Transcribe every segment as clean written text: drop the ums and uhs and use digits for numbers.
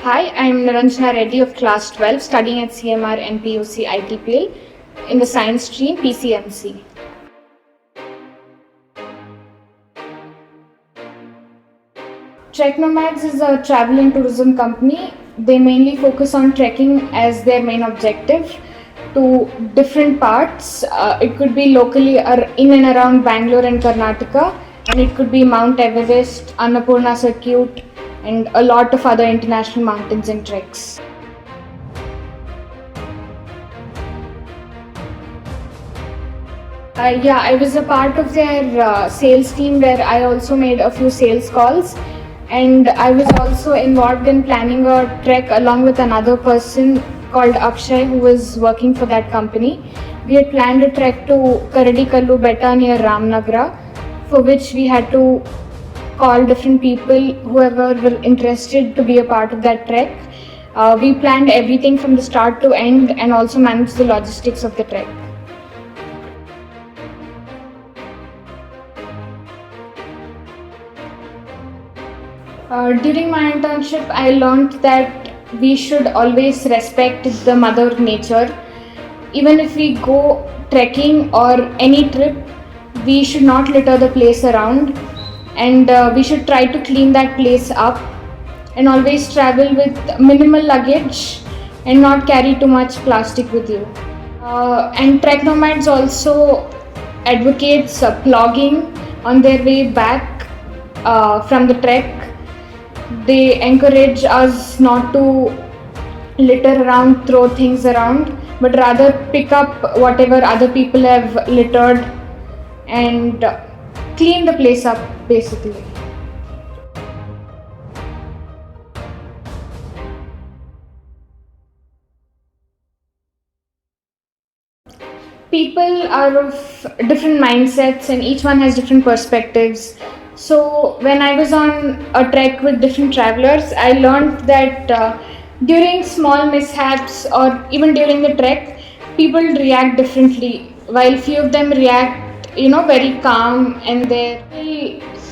Hi, I'm Niranjana Reddy of Class 12, studying at CMR NPUC ITPL in the science stream PCMC. Trek Nomads is a travel and tourism company. They mainly focus on trekking as their main objective to different parts. It could be locally or in and around Bangalore and Karnataka, and it could be Mount Everest, Annapurna Circuit, and a lot of other international mountains and treks. I was a part of their sales team where I also made a few sales calls, and I was also involved in planning a trek along with another person called Akshay who was working for that company. We had planned a trek to Karadikallu Betta near Ramnagara, for which we had to call different people, whoever were interested to be a part of that trek. We planned everything from the start to end and also managed the logistics of the trek. During my internship, I learned that we should always respect the mother nature. Even if we go trekking or any trip, we should not litter the place around, and we should try to clean that place up and always travel with minimal luggage and not carry too much plastic with you. And Trek Nomads also advocates plogging on their way back from the trek. They encourage us not to litter around, throw things around, but rather pick up whatever other people have littered and clean the place up basically. People are of different mindsets and each one has different perspectives. So when I was on a trek with different travelers, I learned that during small mishaps or even during the trek, people react differently. While few of them react, very calm, and they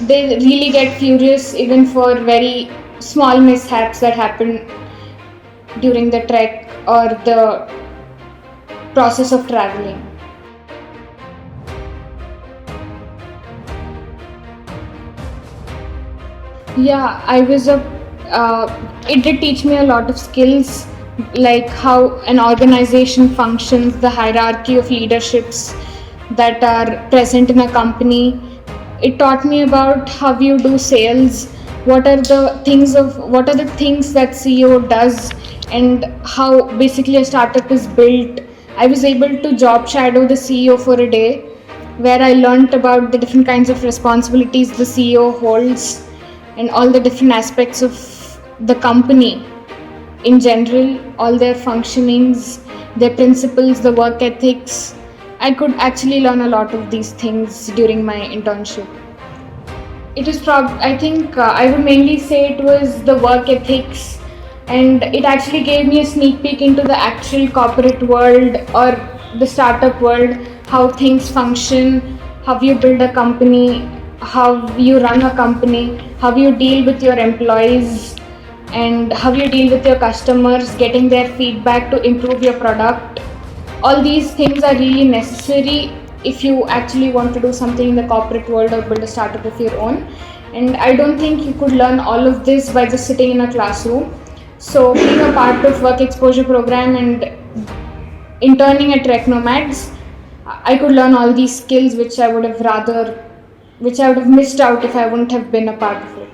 really get furious even for very small mishaps that happen during the trek or the process of traveling. Yeah, I was a. It did teach me a lot of skills, like how an organization functions, the hierarchy of leaderships that are present in a company. It taught me about how you do sales, what are the things that CEO does, and how basically a startup is built. I was able to job shadow the CEO for a day, where I learned about the different kinds of responsibilities the CEO holds and all the different aspects of the company in general, all their functionings, their principles, the work ethics. I could actually learn a lot of these things during my internship. It is I think I would mainly say it was the work ethics, and it actually gave me a sneak peek into the actual corporate world or the startup world, how things function, how you build a company, how you run a company, how you deal with your employees, and how you deal with your customers, getting their feedback to improve your product. All these things are really necessary if you actually want to do something in the corporate world or build a startup of your own. And I don't think you could learn all of this by just sitting in a classroom. So being a part of work exposure program and interning at Trek Nomads, I could learn all these skills which I would have missed out if I wouldn't have been a part of it.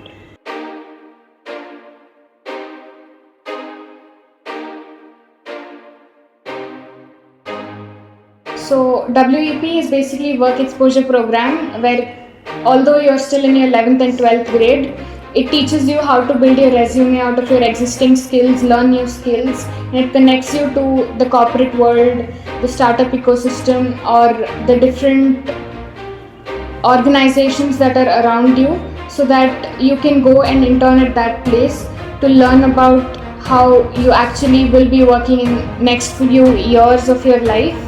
So WEP is basically work exposure program where although you're still in your 11th and 12th grade, it teaches you how to build your resume out of your existing skills, learn new skills, and it connects you to the corporate world, the startup ecosystem, or the different organizations that are around you, so that you can go and intern at that place to learn about how you actually will be working in next few years of your life.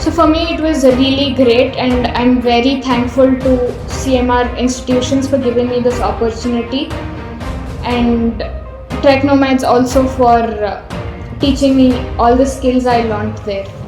So for me it was really great, and I'm very thankful to CMR institutions for giving me this opportunity and Trek Nomads also for teaching me all the skills I learned there.